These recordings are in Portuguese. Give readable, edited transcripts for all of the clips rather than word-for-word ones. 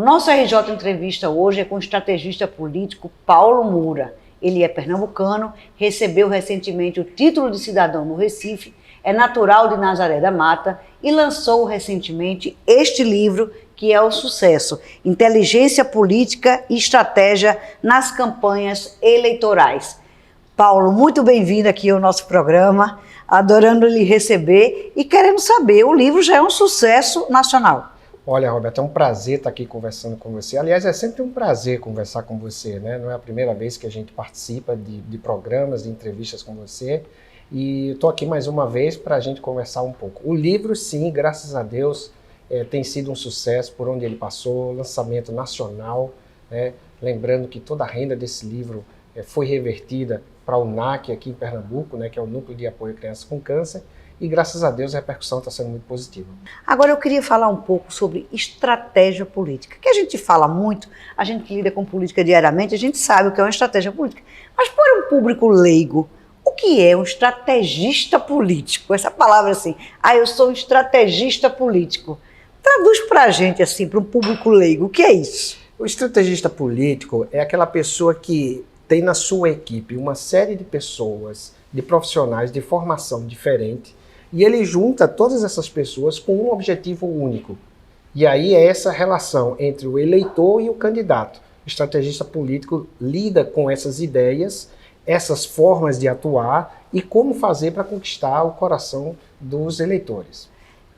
nosso RJ Entrevista hoje é com o estrategista político Paulo Moura. Ele é pernambucano, recebeu recentemente o título de cidadão no Recife, é natural de Nazaré da Mata e lançou recentemente este livro que é o sucesso, Inteligência Política e Estratégia nas Campanhas Eleitorais. Paulo, muito bem-vindo aqui ao nosso programa, adorando lhe receber e querendo saber, o livro já é um sucesso nacional. Olha, Roberto, é um prazer estar aqui conversando com você. Aliás, é sempre um prazer conversar com você, né? Não é a primeira vez que a gente participa de programas, de entrevistas com você. E estou aqui mais uma vez para a gente conversar um pouco. O livro, sim, graças a Deus, tem sido um sucesso por onde ele passou, lançamento nacional, né? Lembrando que toda a renda desse livro foi revertida para o NAC aqui em Pernambuco, né? Que é o Núcleo de Apoio a Crianças com Câncer. E graças a Deus a repercussão está sendo muito positiva. Agora eu queria falar um pouco sobre estratégia política, que a gente fala muito, a gente que lida com política diariamente, a gente sabe o que é uma estratégia política. Mas para um público leigo, o que é um estrategista político? Essa palavra assim, eu sou um estrategista político. Traduz para a gente assim, para um público leigo, o que é isso? O estrategista político é aquela pessoa que tem na sua equipe uma série de pessoas, de profissionais de formação diferente, e ele junta todas essas pessoas com um objetivo único. E aí é essa relação entre o eleitor e o candidato. O estrategista político lida com essas ideias, essas formas de atuar e como fazer para conquistar o coração dos eleitores.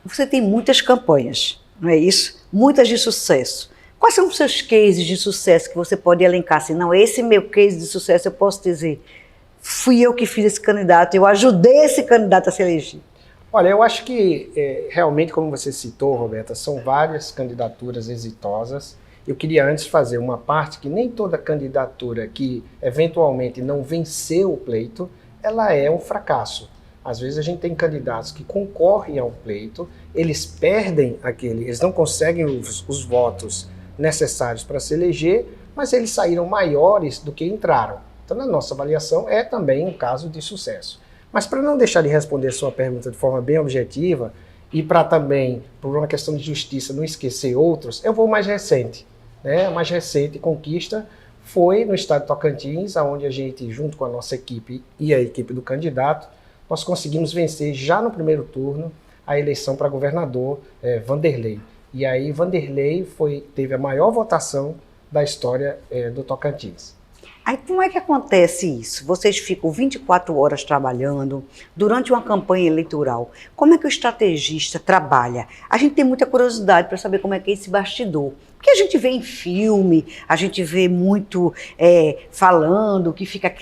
Você tem muitas campanhas, não é isso? Muitas de sucesso. Quais são os seus cases de sucesso que você pode elencar? Assim, não, esse meu case de sucesso eu posso dizer, fui eu que fiz esse candidato, eu ajudei esse candidato a se eleger. Olha, eu acho que realmente, como você citou, Roberta, são várias candidaturas exitosas. Eu queria antes fazer uma parte que nem toda candidatura que eventualmente não venceu o pleito, ela é um fracasso. Às vezes a gente tem candidatos que concorrem ao pleito, eles perdem eles não conseguem os votos necessários para se eleger, mas eles saíram maiores do que entraram. Então, na nossa avaliação, é também um caso de sucesso. Mas para não deixar de responder sua pergunta de forma bem objetiva e para também, por uma questão de justiça, não esquecer outros, eu vou mais recente. Né? A mais recente conquista foi no estado de Tocantins, onde a gente, junto com a nossa equipe e a equipe do candidato, nós conseguimos vencer já no primeiro turno a eleição para governador Vanderlei. E aí Vanderlei teve a maior votação da história do Tocantins. Aí como é que acontece isso? Vocês ficam 24 horas trabalhando durante uma campanha eleitoral. Como é que o estrategista trabalha? A gente tem muita curiosidade para saber como é que é esse bastidor. Porque a gente vê em filme, a gente vê muito falando, que fica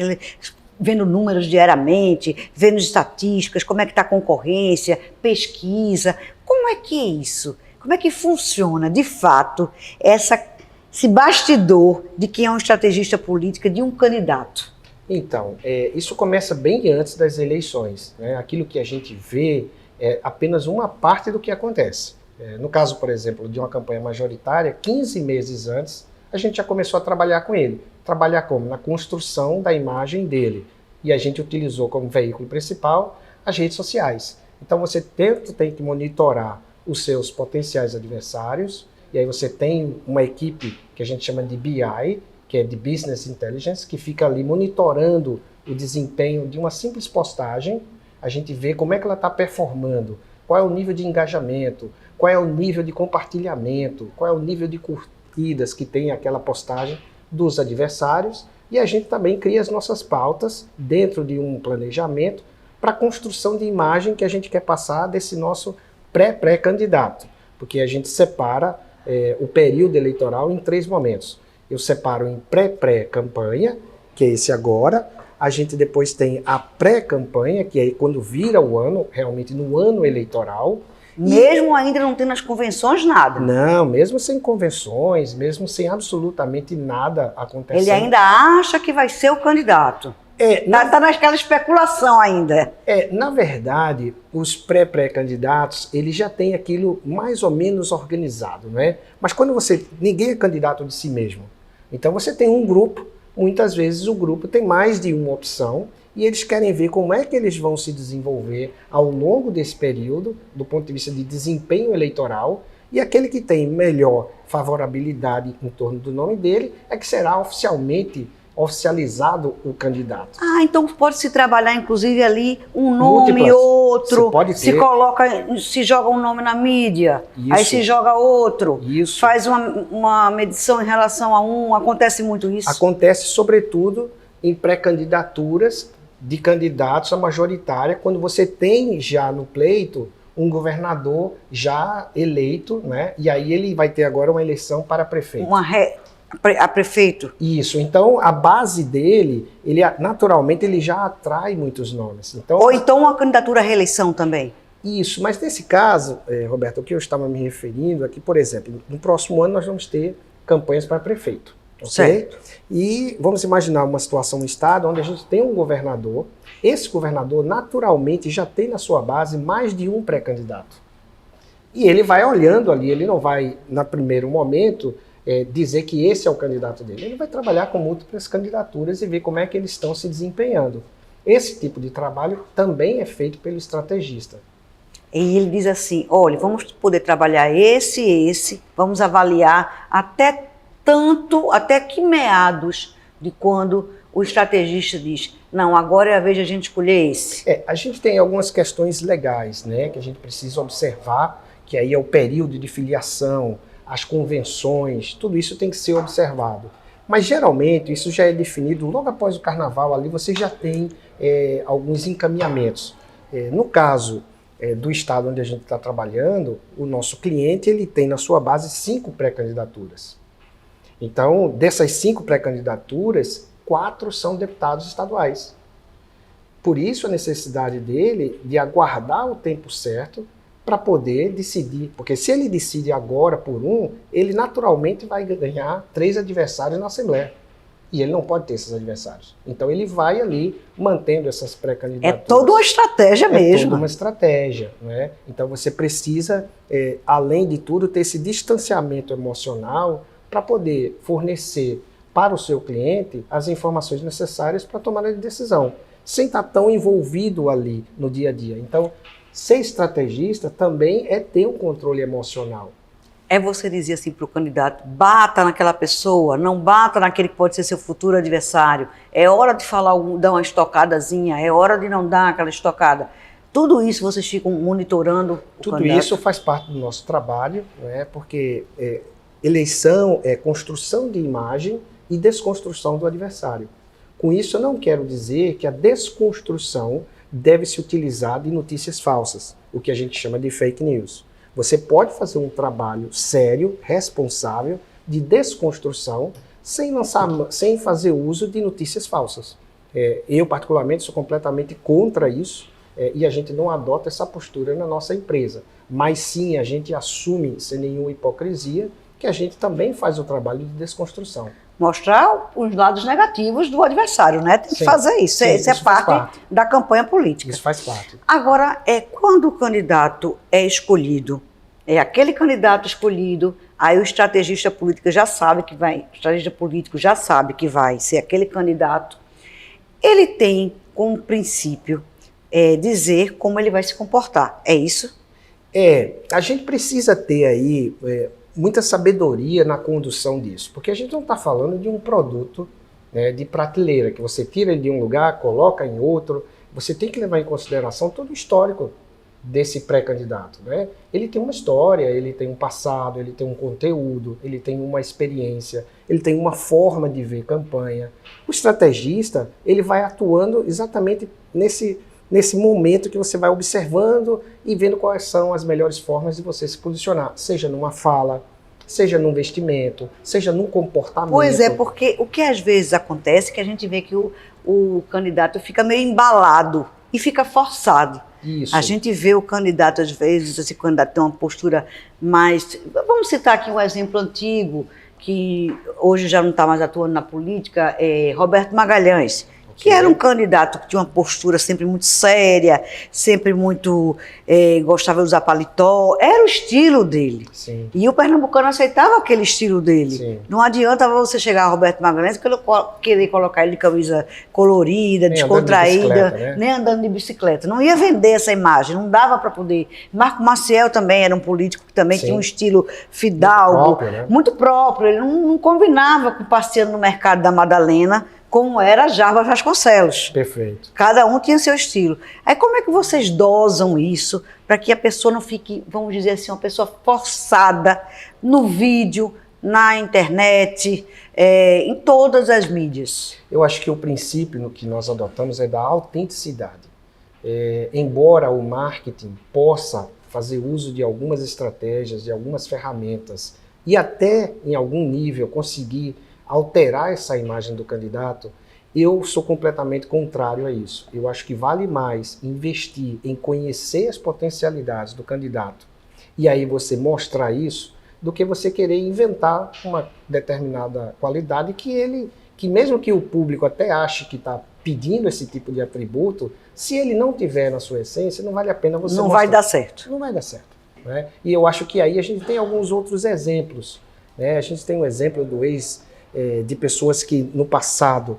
vendo números diariamente, vendo estatísticas, como é que está a concorrência, pesquisa. Como é que é isso? Como é que funciona, de fato, esse bastidor de quem é um estrategista político, de um candidato? Então, isso começa bem antes das eleições. Né? Aquilo que a gente vê é apenas uma parte do que acontece. No caso, por exemplo, de uma campanha majoritária, 15 meses antes, a gente já começou a trabalhar com ele. Trabalhar como? Na construção da imagem dele. E a gente utilizou como veículo principal as redes sociais. Então você tem que monitorar os seus potenciais adversários, e aí você tem uma equipe que a gente chama de BI, que é de Business Intelligence, que fica ali monitorando o desempenho de uma simples postagem. A gente vê como é que ela está performando, qual é o nível de engajamento, qual é o nível de compartilhamento, qual é o nível de curtidas que tem aquela postagem dos adversários, e a gente também cria as nossas pautas dentro de um planejamento para a construção de imagem que a gente quer passar desse nosso pré-candidato, porque a gente separa o período eleitoral em 3 momentos. Eu separo em pré-campanha, que é esse agora, a gente depois tem a pré-campanha, que é quando vira o ano, realmente no ano eleitoral. Mesmo ainda não tendo as convenções, nada? Não, mesmo sem convenções, mesmo sem absolutamente nada acontecendo. Ele ainda acha que vai ser o candidato. Está naquela especulação ainda. Na verdade, os pré-candidatos, eles já têm aquilo mais ou menos organizado, né? Mas quando ninguém é candidato de si mesmo. Então você tem um grupo, muitas vezes o grupo tem mais de uma opção, e eles querem ver como é que eles vão se desenvolver ao longo desse período, do ponto de vista de desempenho eleitoral, E aquele que tem melhor favorabilidade em torno do nome dele é que será oficializado o candidato. Ah, então pode-se trabalhar, inclusive, ali um nome, Múltiplas. outro. Você pode ter. Se coloca, se joga um nome na mídia, Isso. aí se joga outro. Isso. Faz uma medição em relação a um. Acontece muito isso? Acontece, sobretudo, em pré-candidaturas de candidatos à majoritária, quando você tem já no pleito um governador já eleito, né? E aí ele vai ter agora uma eleição para prefeito. A prefeito? Isso. Então, a base dele, naturalmente, ele já atrai muitos nomes. Então, Ou então uma candidatura à reeleição também? isso. Mas nesse caso, Roberto, o que eu estava me referindo é que, por exemplo, no próximo ano nós vamos ter campanhas para prefeito. Okay? Certo. E vamos imaginar uma situação no estado onde a gente tem um governador. Esse governador, naturalmente, já tem na sua base mais de um pré-candidato. E ele vai olhando ali, ele não vai, no primeiro momento, dizer que esse é o candidato dele. Ele vai trabalhar com múltiplas candidaturas e ver como é que eles estão se desempenhando. Esse tipo de trabalho também é feito pelo estrategista. E ele diz assim, olha, vamos poder trabalhar esse, vamos avaliar até que meados de quando o estrategista diz, não, agora é a vez de a gente escolher esse. A gente tem algumas questões legais, né, que a gente precisa observar, que aí é o período de filiação, as convenções, tudo isso tem que ser observado. Mas geralmente isso já é definido logo após o carnaval, ali você já tem alguns encaminhamentos. No caso do estado onde a gente está trabalhando, o nosso cliente ele tem na sua base 5 pré-candidaturas. Então, dessas 5 pré-candidaturas, 4 são deputados estaduais. Por isso a necessidade dele de aguardar o tempo certo para poder decidir. Porque se ele decide agora por um, ele naturalmente vai ganhar 3 adversários na Assembleia. E ele não pode ter esses adversários. Então ele vai ali mantendo essas pré-candidaturas. É toda uma estratégia mesmo. É toda uma estratégia, né? Então você precisa, além de tudo, ter esse distanciamento emocional para poder fornecer para o seu cliente as informações necessárias para tomar a decisão, sem estar tão envolvido ali no dia a dia. Então, ser estrategista também é ter um controle emocional. É você dizer assim para o candidato, bata naquela pessoa, não bata naquele que pode ser seu futuro adversário. É hora de falar, dar uma estocadazinha, é hora de não dar aquela estocada. Tudo isso vocês ficam monitorando o Tudo candidato? Isso faz parte do nosso trabalho, né? Porque eleição é construção de imagem e desconstrução do adversário. Com isso, eu não quero dizer que a desconstrução deve se utilizar de notícias falsas, o que a gente chama de fake news. Você pode fazer um trabalho sério, responsável, de desconstrução, sem fazer uso de notícias falsas. Eu, particularmente, sou completamente contra isso e a gente não adota essa postura na nossa empresa. Mas sim, a gente assume, sem nenhuma hipocrisia, que a gente também faz o trabalho de desconstrução. Mostrar os lados negativos do adversário, né? Tem que fazer isso. Sim, isso é parte da campanha política. Isso faz parte. Agora, quando o candidato é escolhido, é aquele candidato escolhido, aí o estrategista político já sabe que vai, o estrategista político já sabe que vai ser aquele candidato, ele tem como princípio dizer como ele vai se comportar. É isso? A gente precisa ter aí muita sabedoria na condução disso, porque a gente não está falando de um produto de prateleira, que você tira ele de um lugar, coloca em outro. Você tem que levar em consideração todo o histórico desse pré-candidato, né? Ele tem uma história, ele tem um passado, ele tem um conteúdo, ele tem uma experiência, ele tem uma forma de ver campanha. O estrategista, ele vai atuando exatamente nesse momento que você vai observando e vendo quais são as melhores formas de você se posicionar, seja numa fala, seja num vestimento, seja num comportamento. Pois é, porque o que às vezes acontece é que a gente vê que o candidato fica meio embalado e fica forçado. Isso. A gente vê o candidato, às vezes, esse candidato tem uma postura mais... Vamos citar aqui um exemplo antigo, que hoje já não está mais atuando na política, Roberto Magalhães, que era um candidato que tinha uma postura sempre muito séria, sempre muito, gostava de usar paletó, era o estilo dele. Sim. E o pernambucano aceitava aquele estilo dele. Sim. Não adianta você chegar a Roberto Magalhães e querer colocar ele de camisa colorida, Nem descontraída, andando de bicicleta, né? nem andando de bicicleta. Não ia vender essa imagem, não dava para poder. Marco Maciel também era um político que também Sim. tinha um estilo fidalgo, Muito próprio, né? muito próprio. Ele não combinava com passeando no mercado da Madalena, como era Jarbas Vasconcelos. Perfeito. Cada um tinha seu estilo. Aí como é que vocês dosam isso para que a pessoa não fique, vamos dizer assim, uma pessoa forçada no vídeo, na internet, em todas as mídias? Eu acho que o princípio no que nós adotamos é da autenticidade. Embora o marketing possa fazer uso de algumas estratégias, de algumas ferramentas e até, em algum nível, conseguir alterar essa imagem do candidato, eu sou completamente contrário a isso. Eu acho que vale mais investir em conhecer as potencialidades do candidato e aí você mostrar isso, do que você querer inventar uma determinada qualidade que mesmo que o público até ache que está pedindo esse tipo de atributo, se ele não tiver na sua essência, não vale a pena você Não mostrar. vai dar certo. Não vai dar certo. Né? E eu acho que aí a gente tem alguns outros exemplos. Né? A gente tem um exemplo de pessoas que no passado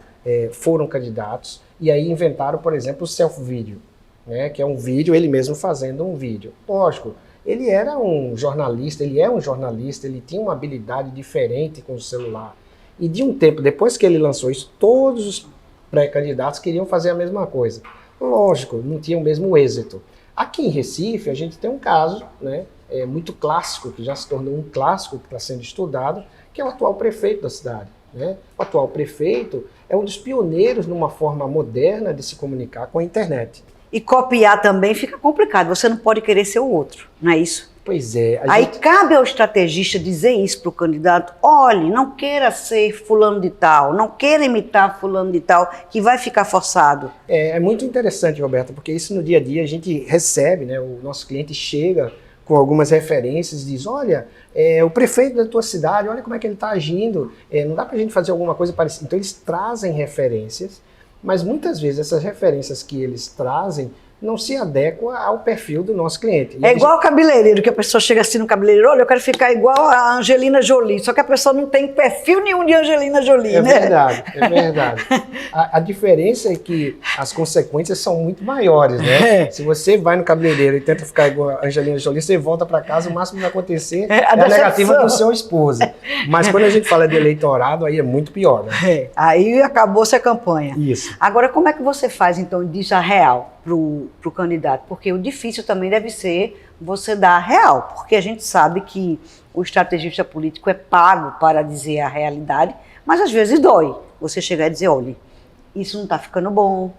foram candidatos e aí inventaram, por exemplo, o self-vídeo, né? Que é um vídeo, ele mesmo fazendo um vídeo. Lógico, ele era um jornalista, ele é um jornalista, ele tinha uma habilidade diferente com o celular. E de um tempo depois que ele lançou isso, todos os pré-candidatos queriam fazer a mesma coisa. Lógico, não tinha o mesmo êxito. Aqui em Recife, a gente tem um caso, né, muito clássico, que já se tornou um clássico, que está sendo estudado, que é o atual prefeito da cidade. Né? O atual prefeito é um dos pioneiros numa forma moderna de se comunicar com a internet. E copiar também fica complicado, você não pode querer ser o outro, não é isso? Pois é. Aí cabe ao estrategista dizer isso para o candidato: olhe, não queira ser fulano de tal, não queira imitar fulano de tal, que vai ficar forçado. É muito interessante, Roberta, porque isso no dia a dia a gente recebe, né? O nosso cliente chega com algumas referências e diz: olha, o prefeito da tua cidade, olha como é que ele está agindo, não dá para a gente fazer alguma coisa parecida. Então eles trazem referências, mas muitas vezes essas referências que eles trazem não se adequa ao perfil do nosso cliente. É igual o cabeleireiro, que a pessoa chega assim no cabeleireiro: olha, eu quero ficar igual a Angelina Jolie, só que a pessoa não tem perfil nenhum de Angelina Jolie, né? Verdade, é verdade. A diferença é que as consequências são muito maiores, né? Se você vai no cabeleireiro e tenta ficar igual a Angelina Jolie, você volta para casa, o máximo que vai acontecer é a negativa do seu esposo. Mas quando a gente fala de eleitorado, aí é muito pior, né? Aí acabou-se a campanha. Isso. Agora, como é que você faz, então, disso a real para o candidato? Porque o difícil também deve ser você dar a real, porque a gente sabe que o estrategista político é pago para dizer a realidade, mas às vezes dói você chegar e dizer: olha, isso não está ficando bom,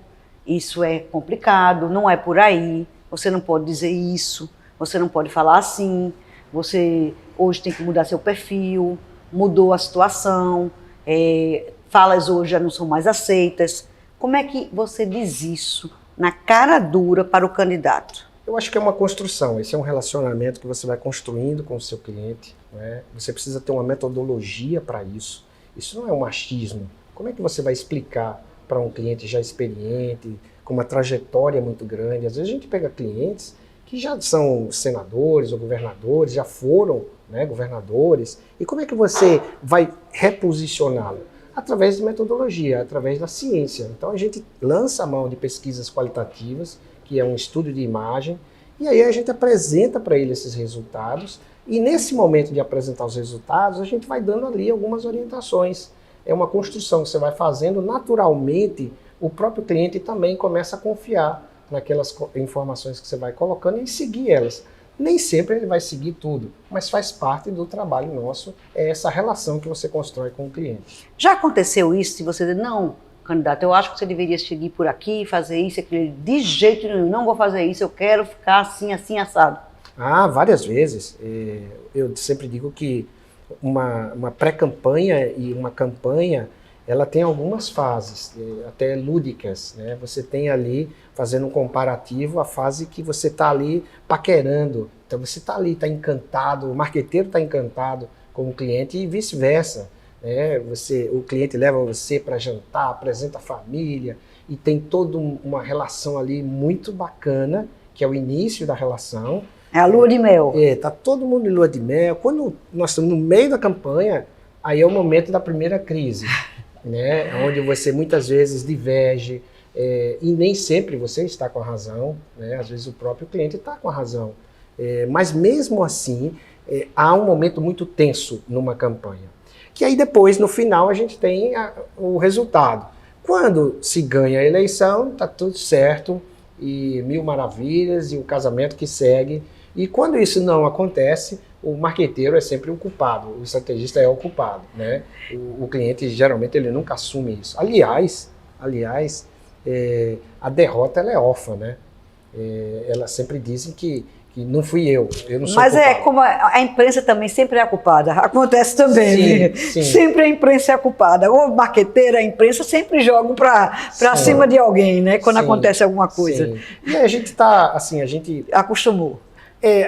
isso é complicado, não é por aí, você não pode dizer isso, você não pode falar assim, você hoje tem que mudar seu perfil, mudou a situação, falas hoje já não são mais aceitas. Como é que você diz isso na cara dura para o candidato? Eu acho que é uma construção, esse é um relacionamento que você vai construindo com o seu cliente, né? Você precisa ter uma metodologia para isso. Isso não é um machismo. Como é que você vai explicar para um cliente já experiente, com uma trajetória muito grande? Às vezes a gente pega clientes que já são senadores ou governadores, já foram, né, governadores, e como é que você vai reposicioná-lo? Através de metodologia, através da ciência. Então a gente lança a mão de pesquisas qualitativas, que é um estudo de imagem, e aí a gente apresenta para ele esses resultados, e nesse momento de apresentar os resultados, a gente vai dando ali algumas orientações. É uma construção que você vai fazendo naturalmente, o próprio cliente também começa a confiar naquelas informações que você vai colocando e seguir elas. Nem sempre ele vai seguir tudo, mas faz parte do trabalho nosso, é essa relação que você constrói com o cliente. Já aconteceu isso, se você dizer: não, candidato, eu acho que você deveria seguir por aqui, fazer isso, aquilo? De jeito nenhum, não vou fazer isso, eu quero ficar assim, assim, assado. Ah, várias vezes. Eu sempre digo que uma pré-campanha e uma campanha, ela tem algumas fases, até lúdicas, né? Você tem ali, fazendo um comparativo, a fase que você está ali paquerando. Então você está ali, está encantado, o marqueteiro está encantado com o cliente e vice-versa. O cliente leva você para jantar, apresenta a família, e tem toda uma relação ali muito bacana, que é o início da relação. É a lua de mel. Tá todo mundo em lua de mel. Quando nós estamos no meio da campanha, aí é o momento da primeira crise, né? Onde você muitas vezes diverge, e nem sempre você está com a razão, né? Às vezes o próprio cliente está com a razão. Mas mesmo assim, há um momento muito tenso numa campanha. Que aí depois, no final, a gente tem o resultado. Quando se ganha a eleição, está tudo certo, e mil maravilhas, e o casamento que segue. E quando isso não acontece, o marqueteiro é sempre o culpado, o estrategista é o culpado, né? O cliente, geralmente, ele nunca assume isso. Aliás, a derrota ela é órfã, né? Elas sempre dizem que não fui eu não sou Mas culpado. como a imprensa também sempre é a culpada. Acontece também. Sim. Sempre a imprensa é a culpada. O marqueteiro, a imprensa sempre jogam para cima de alguém, né? Quando acontece alguma coisa. Sim. E a gente está, assim, a gente acostumou.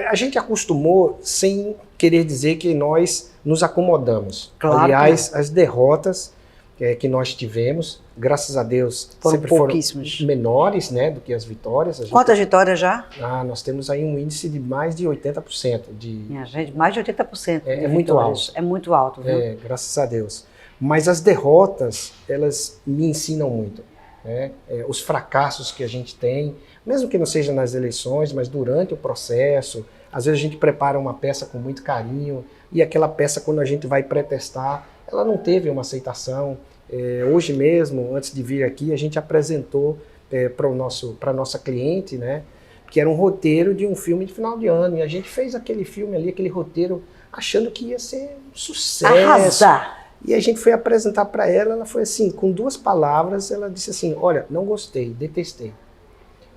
A gente acostumou sem querer dizer que nós nos acomodamos. Claro. Aliás, as derrotas que nós tivemos, graças a Deus, sempre foram menores, né, do que as vitórias. Quantas vitórias já? Nós temos aí um índice de mais de 80%. Minha gente, mais de 80%. É muito alto. É muito alto, viu? Graças a Deus. Mas as derrotas, elas me ensinam muito. Né? Os fracassos que a gente tem, mesmo que não seja nas eleições, mas durante o processo, às vezes a gente prepara uma peça com muito carinho e aquela peça, quando a gente vai pré-testar, ela não teve uma aceitação. Hoje mesmo, antes de vir aqui, a gente apresentou para a nossa cliente, né, que era um roteiro de um filme de final de ano, e a gente fez aquele filme ali, aquele roteiro, achando que ia ser um sucesso. Arrasar! E a gente foi apresentar para ela, ela foi assim, com 2 palavras, ela disse assim, olha, não gostei, detestei.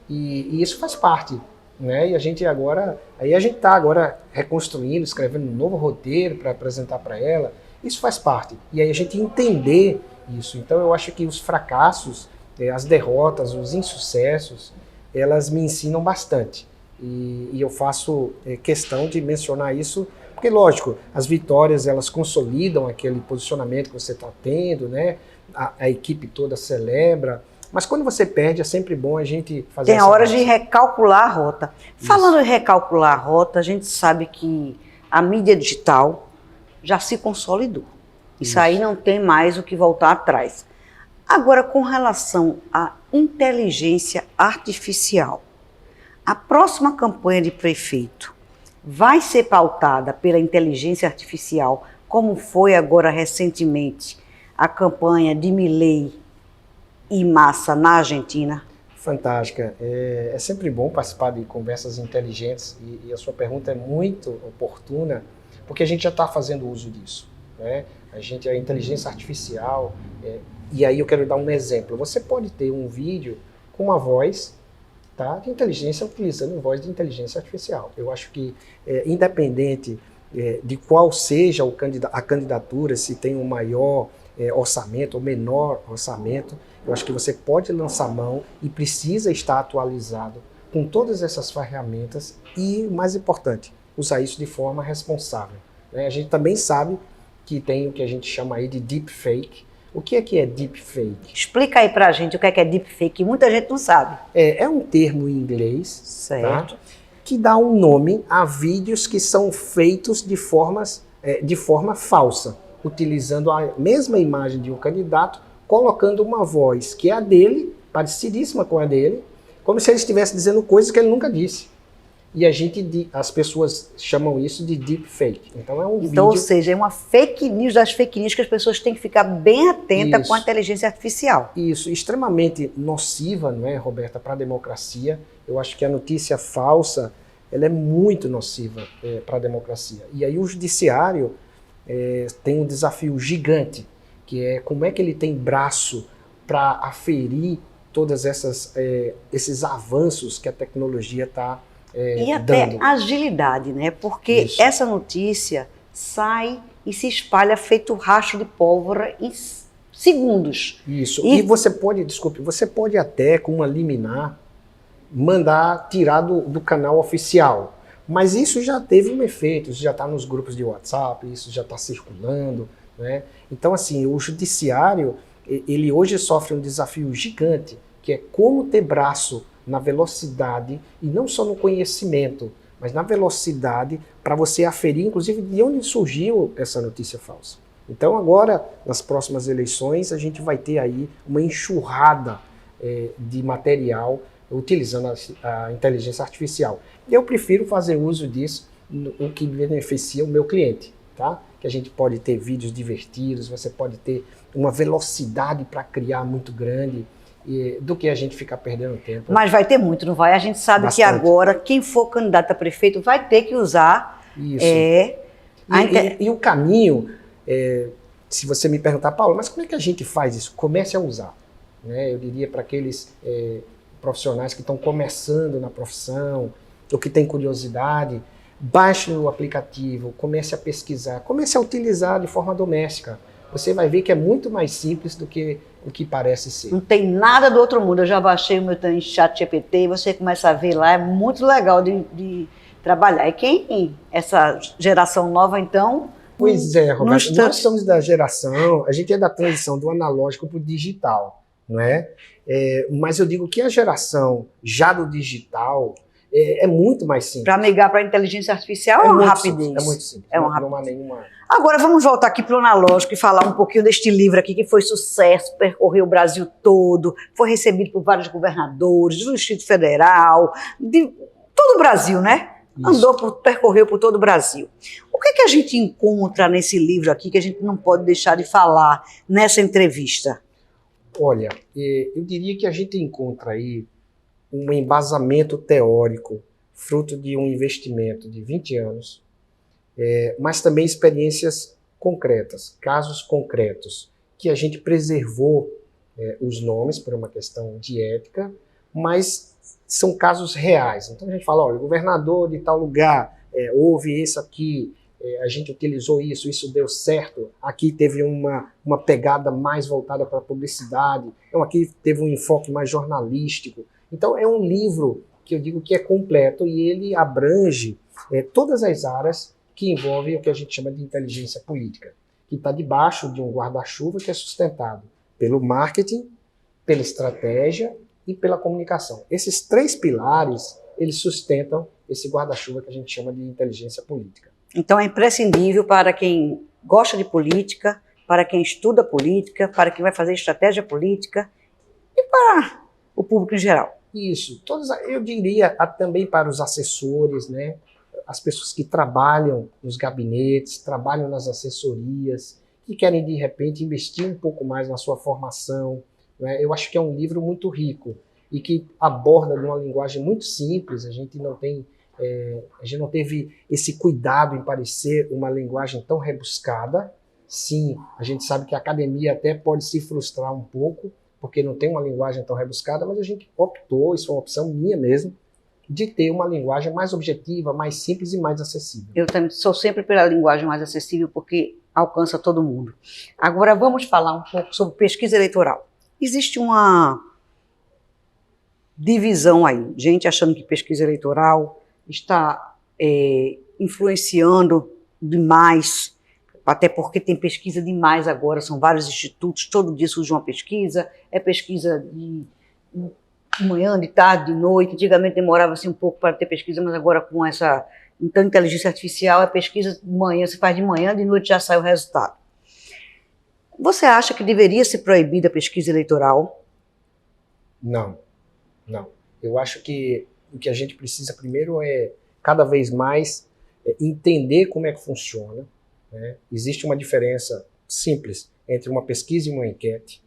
E isso faz parte, né? E a gente está agora reconstruindo, escrevendo um novo roteiro para apresentar para ela. Isso faz parte. E aí a gente entender isso. Então eu acho que os fracassos, as derrotas, os insucessos, elas me ensinam bastante. E eu faço questão de mencionar isso, porque, lógico, as vitórias, elas consolidam aquele posicionamento que você está tendo, né? A equipe toda celebra. Mas quando você perde, é sempre bom a gente fazer Tem a hora de recalcular a rota. Isso. Falando em recalcular a rota, a gente sabe que a mídia digital já se consolidou. Isso aí não tem mais o que voltar atrás. Agora, com relação à inteligência artificial, a próxima campanha de prefeito vai ser pautada pela inteligência artificial, como foi agora recentemente a campanha de Milei e Massa na Argentina? Fantástica. É sempre bom participar de conversas inteligentes e a sua pergunta é muito oportuna, porque a gente já está fazendo uso disso, né? A inteligência artificial, e aí eu quero dar um exemplo. Você pode ter um vídeo com uma voz, tá, de inteligência, utilizando voz de inteligência artificial. Eu acho que, independente de qual seja a candidatura, se tem um maior orçamento ou menor orçamento, eu acho que você pode lançar mão e precisa estar atualizado com todas essas ferramentas e, o mais importante, usar isso de forma responsável. Né? A gente também sabe que tem o que a gente chama aí de deepfake. O que é deepfake? Explica aí pra gente o que é deepfake, que muita gente não sabe. É um termo em inglês, certo, tá? Que dá um nome a vídeos que são feitos de forma falsa, utilizando a mesma imagem de um candidato, colocando uma voz que é a dele, parecidíssima com a dele, como se ele estivesse dizendo coisas que ele nunca disse. E as pessoas chamam isso de deepfake. Então é um vídeo... Ou seja, é uma fake news das fake news que as pessoas têm que ficar bem atentas com a inteligência artificial. Isso, extremamente nociva, não é, Roberta, para a democracia. Eu acho que a notícia falsa, ela é muito nociva para a democracia. E aí o judiciário tem um desafio gigante, que é como é que ele tem braço para aferir todas esses avanços que a tecnologia está e até agilidade, né? Porque essa notícia sai e se espalha feito rastro de pólvora em segundos. Isso. E você pode até, com uma liminar, mandar tirar do canal oficial. Mas isso já teve um efeito, isso já está nos grupos de WhatsApp, isso já está circulando, né? Então, assim, o judiciário, ele hoje sofre um desafio gigante que é como ter braço na velocidade, e não só no conhecimento, mas na velocidade, para você aferir, inclusive, de onde surgiu essa notícia falsa. Então agora, nas próximas eleições, a gente vai ter aí uma enxurrada de material utilizando a inteligência artificial. Eu prefiro fazer uso disso, o que beneficia o meu cliente, tá? Que a gente pode ter vídeos divertidos, você pode ter uma velocidade para criar muito grande, do que a gente ficar perdendo tempo. Mas vai ter muito, não vai? A gente sabe Bastante. que agora, quem for candidato a prefeito vai ter que usar... Isso. E o caminho, se você me perguntar, Paulo, mas como é que a gente faz isso? Comece a usar. Né? Eu diria para aqueles profissionais que estão começando na profissão, ou que têm curiosidade, baixe o aplicativo, comece a pesquisar, comece a utilizar de forma doméstica. Você vai ver que é muito mais simples do que o que parece ser. Não tem nada do outro mundo. Eu já baixei o meu ChatGPT e você começa a ver lá, é muito legal de trabalhar. E quem, essa geração nova, então... Pois é, Roberto, nós somos da geração, a gente é da transição do analógico para o digital, não é? Mas eu digo que a geração já do digital é muito mais simples. Para migrar para a inteligência artificial é uma rapidez. Simples, é muito simples. Não há nenhuma... Agora vamos voltar aqui para o analógico e falar um pouquinho deste livro aqui, que foi sucesso, percorreu o Brasil todo, foi recebido por vários governadores, do Distrito Federal, de todo o Brasil, né? Percorreu por todo o Brasil. O que a gente encontra nesse livro aqui que a gente não pode deixar de falar nessa entrevista? Olha, eu diria que a gente encontra aí um embasamento teórico, fruto de um investimento de 20 anos, mas também experiências concretas, casos concretos, que a gente preservou os nomes por uma questão de ética, mas são casos reais. Então a gente fala, olha, o governador de tal lugar, houve isso aqui, a gente utilizou isso deu certo, aqui teve uma pegada mais voltada para a publicidade, então aqui teve um enfoque mais jornalístico. Então é um livro que eu digo que é completo e ele abrange todas as áreas que envolvem o que a gente chama de inteligência política, que está debaixo de um guarda-chuva que é sustentado pelo marketing, pela estratégia e pela comunicação. Esses três pilares, eles sustentam esse guarda-chuva que a gente chama de inteligência política. Então é imprescindível para quem gosta de política, para quem estuda política, para quem vai fazer estratégia política e para o público em geral. Isso. Eu diria também para os assessores, né? As pessoas que trabalham nos gabinetes, trabalham nas assessorias, que querem, de repente, investir um pouco mais na sua formação. Né? Eu acho que é um livro muito rico e que aborda de uma linguagem muito simples. A gente não teve esse cuidado em parecer uma linguagem tão rebuscada. Sim, a gente sabe que a academia até pode se frustrar um pouco, porque não tem uma linguagem tão rebuscada, mas a gente optou, isso foi uma opção minha mesmo, de ter uma linguagem mais objetiva, mais simples e mais acessível. Eu também sou sempre pela linguagem mais acessível, porque alcança todo mundo. Agora vamos falar um pouco sobre pesquisa eleitoral. Existe uma divisão aí, gente achando que pesquisa eleitoral está influenciando demais, até porque tem pesquisa demais agora, são vários institutos, todo dia surge uma pesquisa, é pesquisa de manhã, de tarde, de noite. Antigamente demorava assim um pouco para ter pesquisa, mas agora com essa inteligência artificial, a pesquisa de manhã, se faz de manhã, de noite já sai o resultado. Você acha que deveria ser proibida a pesquisa eleitoral? Não. Eu acho que o que a gente precisa primeiro é, cada vez mais, entender como é que funciona. Né? Existe uma diferença simples entre uma pesquisa e uma enquete.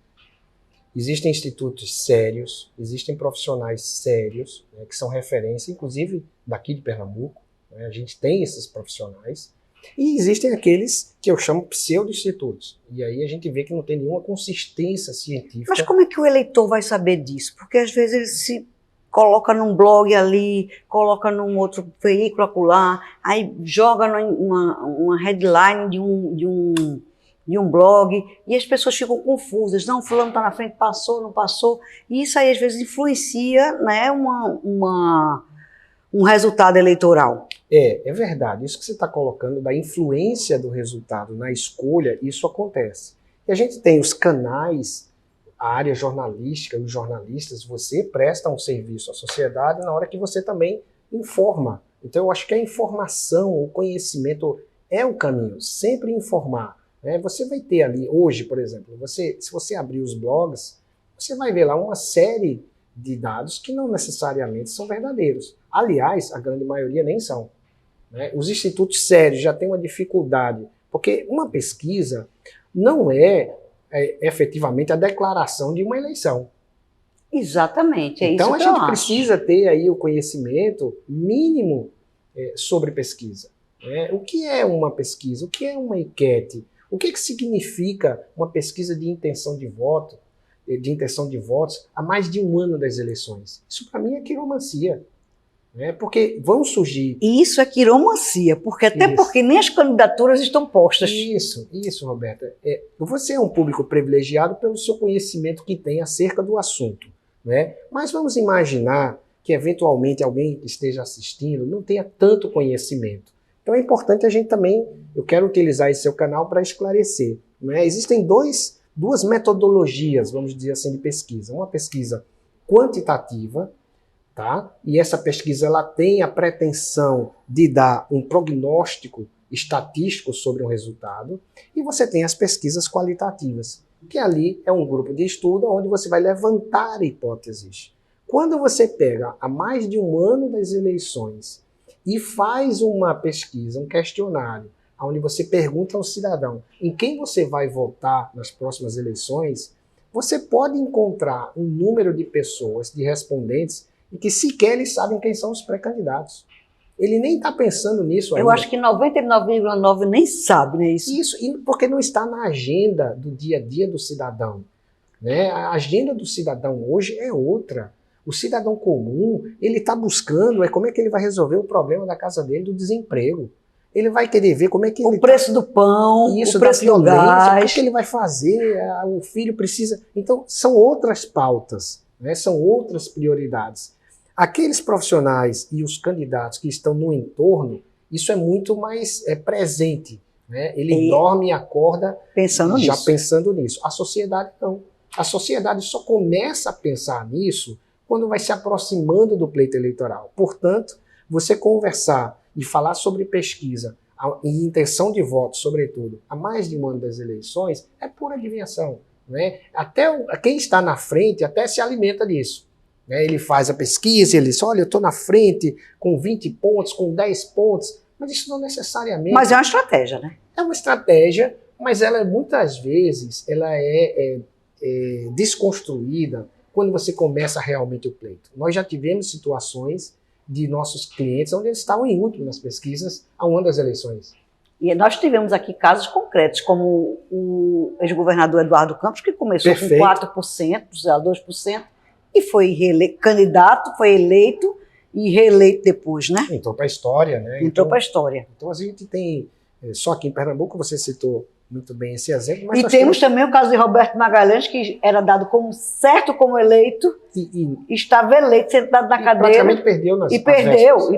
Existem institutos sérios, existem profissionais sérios, né, que são referência, inclusive daqui de Pernambuco, né, a gente tem esses profissionais, e existem aqueles que eu chamo pseudo-institutos, e aí a gente vê que não tem nenhuma consistência científica. Mas como é que o eleitor vai saber disso? Porque às vezes ele se coloca num blog ali, coloca num outro veículo acolá, aí joga uma headline de um blog, e as pessoas ficam confusas. Não, fulano está na frente, passou, não passou. E isso aí às vezes influencia, né, um resultado eleitoral. É verdade. Isso que você está colocando da influência do resultado na escolha, isso acontece. E a gente tem os canais a área jornalística, os jornalistas, você presta um serviço à sociedade na hora que você também informa. Então eu acho que a informação, o conhecimento é o caminho, sempre informar. Né? Você vai ter ali, hoje, por exemplo, se você abrir os blogs, você vai ver lá uma série de dados que não necessariamente são verdadeiros. Aliás, a grande maioria nem são. Né? Os institutos sérios já têm uma dificuldade, porque uma pesquisa não é efetivamente a declaração de uma eleição. Exatamente, é então isso que a gente eu acho. precisa ter aí o conhecimento mínimo sobre pesquisa. Né? O que é uma pesquisa? O que é uma enquete? O que significa uma pesquisa de intenção de voto, de intenção de votos há mais de um ano das eleições? Isso para mim é quiromancia. Né? Porque vão surgir... E isso é quiromancia, porque nem as candidaturas estão postas. Isso, Roberta. Você é um público privilegiado pelo seu conhecimento que tem acerca do assunto. Né? Mas vamos imaginar que eventualmente alguém que esteja assistindo não tenha tanto conhecimento. Então é importante a gente também, eu quero utilizar esse seu canal para esclarecer. Né? Existem duas metodologias, vamos dizer assim, de pesquisa. Uma pesquisa quantitativa, tá? E essa pesquisa ela tem a pretensão de dar um prognóstico estatístico sobre um resultado, e você tem as pesquisas qualitativas, que ali é um grupo de estudo onde você vai levantar hipóteses. Quando você pega há mais de um ano das eleições e faz uma pesquisa, um questionário, onde você pergunta ao cidadão em quem você vai votar nas próximas eleições, você pode encontrar um número de pessoas, de respondentes, e que sequer eles sabem quem são os pré-candidatos. Ele nem está pensando nisso ainda. Eu acho que 99,9% nem sabe, né, isso? Isso, porque não está na agenda do dia a dia do cidadão. Né? A agenda do cidadão hoje é outra. O cidadão comum, ele está buscando como é que ele vai resolver o problema da casa dele, do desemprego. Ele vai querer ver como é que o preço do pão, isso, o preço do gás. O que ele vai fazer, o filho precisa... Então, são outras pautas, né? São outras prioridades. Aqueles profissionais e os candidatos que estão no entorno, isso é muito mais presente. Né? Ele dorme e acorda já pensando nisso. A sociedade não. A sociedade só começa a pensar nisso quando vai se aproximando do pleito eleitoral. Portanto, você conversar e falar sobre pesquisa e intenção de voto, sobretudo, há mais de um ano das eleições, é pura adivinhação. Né? Até quem está na frente até se alimenta disso. Né? Ele faz a pesquisa, ele diz, olha, eu estou na frente com 20 pontos, com 10 pontos, mas isso não necessariamente... Mas é uma estratégia, né? É uma estratégia, mas ela muitas vezes ela é desconstruída quando você começa realmente o pleito. Nós já tivemos situações de nossos clientes onde eles estavam em último nas pesquisas há um ano das eleições. E nós tivemos aqui casos concretos, como o ex-governador Eduardo Campos, que começou Perfeito. com 4%, 2%, e foi candidato, foi eleito e reeleito depois, né? Entrou para a história, né? Entrou para a história. Então a gente tem, só aqui em Pernambuco, você citou muito bem esse exemplo. Mas e temos também o caso de Roberto Magalhães, que era dado como certo como eleito, estava eleito, sentado na cadeira. Praticamente perdeu nas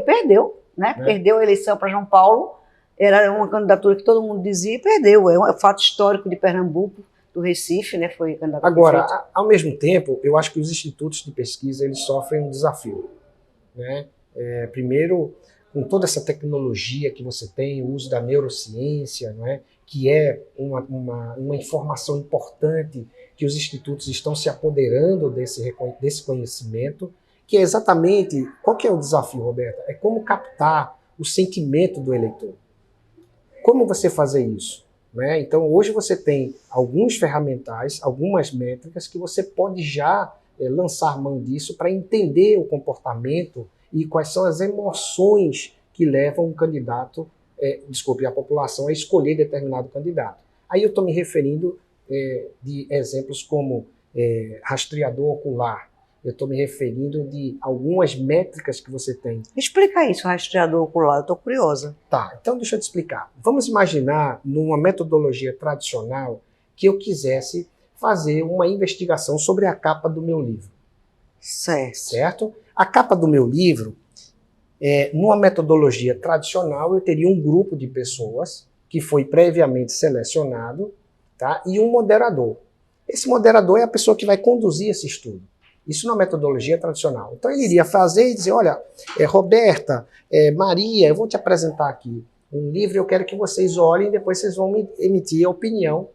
perdeu, né? Perdeu a eleição para João Paulo, era uma candidatura que todo mundo dizia e perdeu. É um fato histórico de Pernambuco, do Recife, né? Foi candidato. Agora, ao mesmo tempo, eu acho que os institutos de pesquisa eles sofrem um desafio. Né? Primeiro, com toda essa tecnologia que você tem, o uso da neurociência, não é? Que é uma informação importante que os institutos estão se apoderando desse conhecimento, que é exatamente... Qual que é o desafio, Roberta? É como captar o sentimento do eleitor. Como você fazer isso? Né? Então, hoje você tem alguns ferramentais, algumas métricas que você pode já lançar mão disso para entender o comportamento e quais são as emoções que levam um candidato, a população a escolher determinado candidato. Aí eu estou me referindo de exemplos como rastreador ocular, eu estou me referindo de algumas métricas que você tem. Explica isso, rastreador ocular, eu estou curiosa. Tá, então deixa eu te explicar. Vamos imaginar, numa metodologia tradicional, que eu quisesse fazer uma investigação sobre a capa do meu livro. Certo? A capa do meu livro, numa metodologia tradicional, eu teria um grupo de pessoas que foi previamente selecionado, tá? E um moderador. Esse moderador é a pessoa que vai conduzir esse estudo. Isso na metodologia tradicional. Então ele iria fazer e dizer, olha, Roberta, Maria, eu vou te apresentar aqui um livro, eu quero que vocês olhem e depois vocês vão me emitir a opinião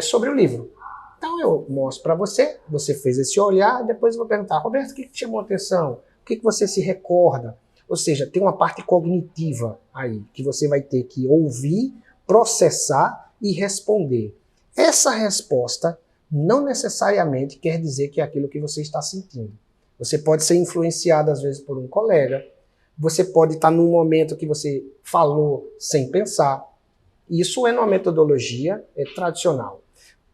sobre o livro. Então eu mostro para você, você fez esse olhar, depois eu vou perguntar, Roberto, o que te chamou a atenção? O que você se recorda? Ou seja, tem uma parte cognitiva aí, que você vai ter que ouvir, processar e responder. Essa resposta não necessariamente quer dizer que é aquilo que você está sentindo. Você pode ser influenciado, às vezes, por um colega, você pode estar num momento que você falou sem pensar. Isso é numa metodologia tradicional.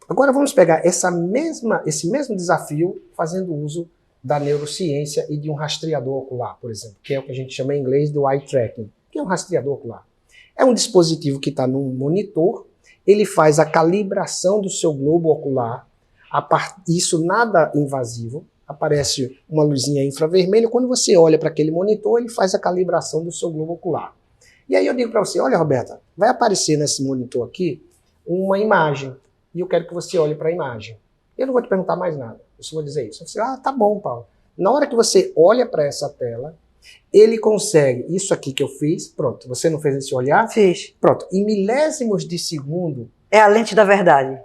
Agora vamos pegar esse mesmo desafio fazendo uso da neurociência e de um rastreador ocular, por exemplo, que é o que a gente chama em inglês do eye tracking, que é um rastreador ocular. É um dispositivo que está num monitor, ele faz a calibração do seu globo ocular, isso nada invasivo, aparece uma luzinha infravermelha, quando você olha para aquele monitor, ele faz a calibração do seu globo ocular. E aí eu digo para você, olha Roberta, vai aparecer nesse monitor aqui uma imagem, e eu quero que você olhe para a imagem. Eu não vou te perguntar mais nada, eu só vou dizer isso. Você vai dizer, tá bom, Paulo. Na hora que você olha para essa tela, ele consegue, isso aqui que eu fiz, pronto, você não fez esse olhar? Fiz. Pronto, em milésimos de segundo. É a lente da verdade.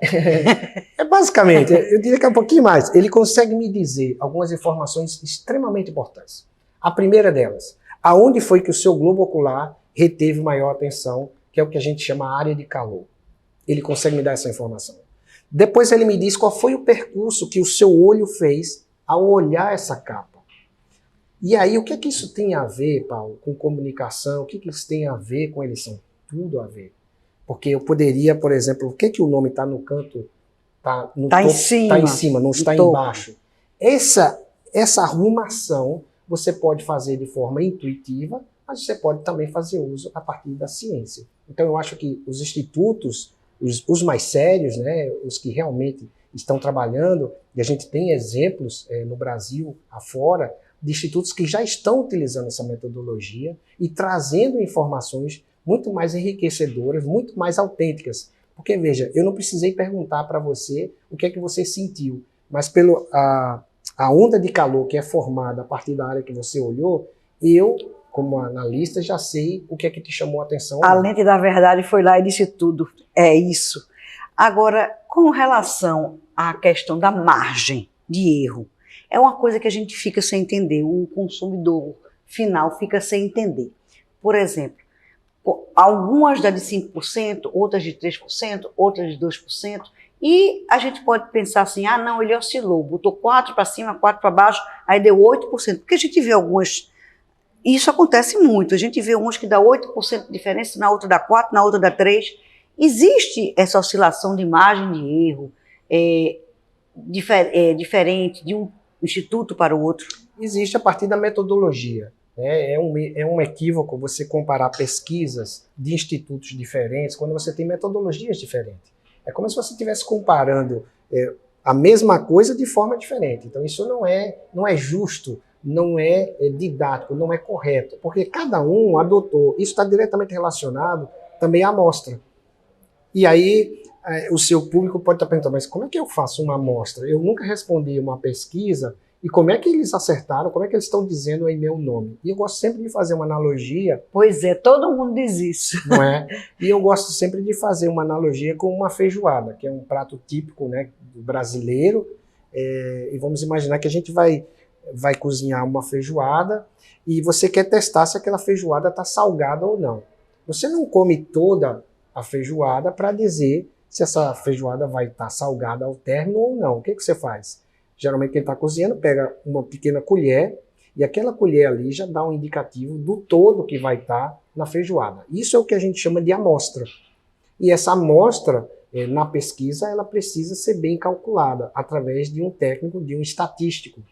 Basicamente, eu diria que é um pouquinho mais. Ele consegue me dizer algumas informações extremamente importantes. A primeira delas, aonde foi que o seu globo ocular reteve maior atenção, que é o que a gente chama área de calor. Ele consegue me dar essa informação. Depois ele me diz qual foi o percurso que o seu olho fez ao olhar essa capa. E aí, o que é que isso tem a ver, Paulo, com comunicação? O que é que isso tem a ver com eleição? Tudo a ver. Porque eu poderia, por exemplo, o que é que o nome está no canto? Está no topo, está em cima, não está embaixo. Essa arrumação você pode fazer de forma intuitiva, mas você pode também fazer uso a partir da ciência. Então eu acho que os institutos, os mais sérios, né, os que realmente estão trabalhando, e a gente tem exemplos no Brasil, afora, de institutos que já estão utilizando essa metodologia e trazendo informações muito mais enriquecedoras, muito mais autênticas. Porque, veja, eu não precisei perguntar para você o que é que você sentiu, mas a onda de calor que é formada a partir da área que você olhou, eu, como analista, já sei o que é que te chamou a atenção. A lente da verdade foi lá e disse tudo. É isso. Agora, com relação à questão da margem de erro, é uma coisa que a gente fica sem entender, o consumidor final fica sem entender. Por exemplo, algumas dá de 5%, outras de 3%, outras de 2%, e a gente pode pensar assim, ah não, ele oscilou, botou 4 para cima, 4 para baixo, aí deu 8%, porque a gente vê algumas, isso acontece muito, a gente vê umas que dá 8% de diferença, na outra dá 4%, na outra dá 3%, existe essa oscilação de margem de erro diferente de um instituto para o outro? Existe a partir da metodologia. É um equívoco você comparar pesquisas de institutos diferentes quando você tem metodologias diferentes. É como se você estivesse comparando a mesma coisa de forma diferente. Então isso não é justo, não é didático, não é correto, porque cada um adotou, isso está diretamente relacionado também à amostra. E aí o seu público pode estar perguntando, mas como é que eu faço uma amostra? Eu nunca respondi uma pesquisa. E como é que eles acertaram? Como é que eles estão dizendo em meu nome? E eu gosto sempre de fazer uma analogia. Pois é, todo mundo diz isso. Não é? E eu gosto sempre de fazer uma analogia com uma feijoada, que é um prato típico, né, brasileiro. E vamos imaginar que a gente vai cozinhar uma feijoada e você quer testar se aquela feijoada está salgada ou não. Você não come toda a feijoada para dizer se essa feijoada vai estar salgada ao término ou não. O que você faz? Geralmente quem está cozinhando pega uma pequena colher e aquela colher ali já dá um indicativo do todo que vai estar na feijoada. Isso é o que a gente chama de amostra. E essa amostra, na pesquisa, ela precisa ser bem calculada através de um técnico, de um estatístico.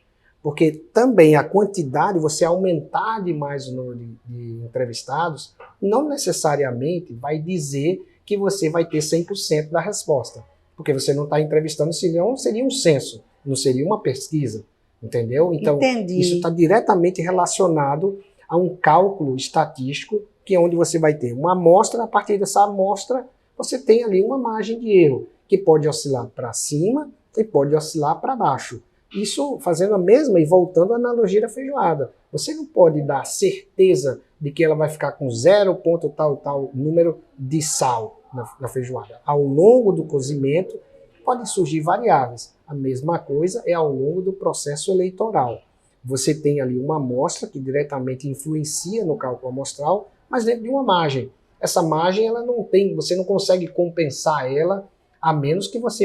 Porque também a quantidade, você aumentar demais o número de entrevistados, não necessariamente vai dizer que você vai ter 100% da resposta. Porque você não está entrevistando, senão seria um censo. Não seria uma pesquisa, entendeu? Então, Entendi. Isso está diretamente relacionado a um cálculo estatístico, que é onde você vai ter uma amostra, a partir dessa amostra, você tem ali uma margem de erro. que pode oscilar para cima e pode oscilar para baixo. Isso fazendo a mesma e voltando à analogia da feijoada. Você não pode dar certeza de que ela vai ficar com 0 ponto tal número de sal na feijoada. Ao longo do cozimento, podem surgir variáveis. A mesma coisa é ao longo do processo eleitoral. Você tem ali uma amostra que diretamente influencia no cálculo amostral, mas dentro de uma margem. Essa margem ela não tem, você não consegue compensar ela, a menos que você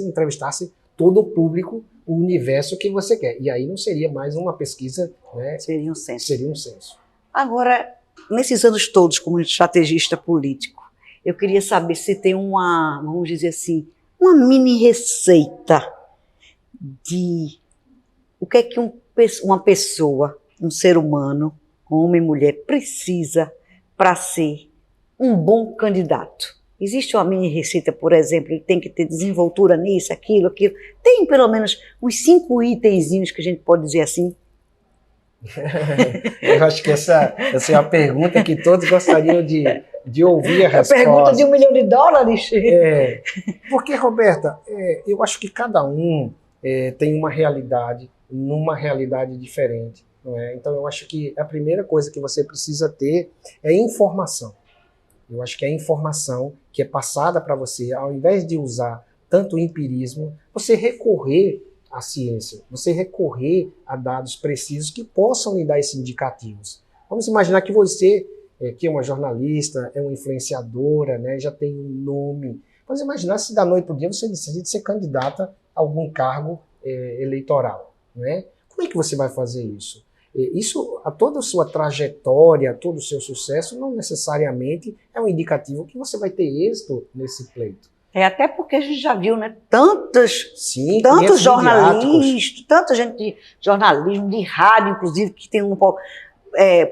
entrevistasse todo o público, o universo que você quer. E aí não seria mais uma pesquisa, né? Seria um censo. Seria um censo. Agora, nesses anos todos como estrategista político, eu queria saber se tem uma, vamos dizer assim, uma mini receita de o que é que uma pessoa, um ser humano, homem e mulher, precisa para ser um bom candidato. Existe uma mini receita, por exemplo, ele tem que ter desenvoltura nisso, aquilo. Tem pelo menos uns 5 itenzinhos que a gente pode dizer assim. Eu acho que essa é uma pergunta que todos gostariam de ouvir a resposta. Pergunta de $1 milhão? Porque, Roberta, eu acho que cada um tem uma realidade, numa realidade diferente. Não é? Então, eu acho que a primeira coisa que você precisa ter é informação. Eu acho que a informação que é passada para você, ao invés de usar tanto o empirismo, você recorrer à ciência, você recorrer a dados precisos que possam lhe dar esses indicativos. Vamos imaginar que você, que é uma jornalista, é uma influenciadora, né, já tem um nome. Vamos imaginar se da noite para o dia você decide ser candidata a algum cargo eleitoral. Né? Como é que você vai fazer isso? Isso, toda a sua trajetória, todo o seu sucesso, não necessariamente é um indicativo que você vai ter êxito nesse pleito. Até porque a gente já viu, né, tantos jornalistas, tanta gente de jornalismo, de rádio, inclusive, que tem uma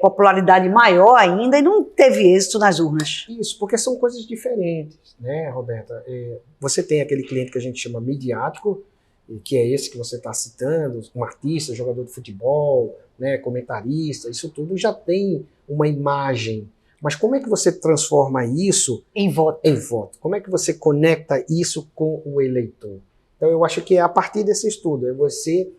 popularidade maior ainda e não teve êxito nas urnas. Isso, porque são coisas diferentes, né, Roberta? Você tem aquele cliente que a gente chama midiático, que é esse que você está citando, um artista, jogador de futebol, né, comentarista, isso tudo já tem uma imagem. Mas como é que você transforma isso em voto? Como é que você conecta isso com o eleitor? Então eu acho que é a partir desse estudo, é você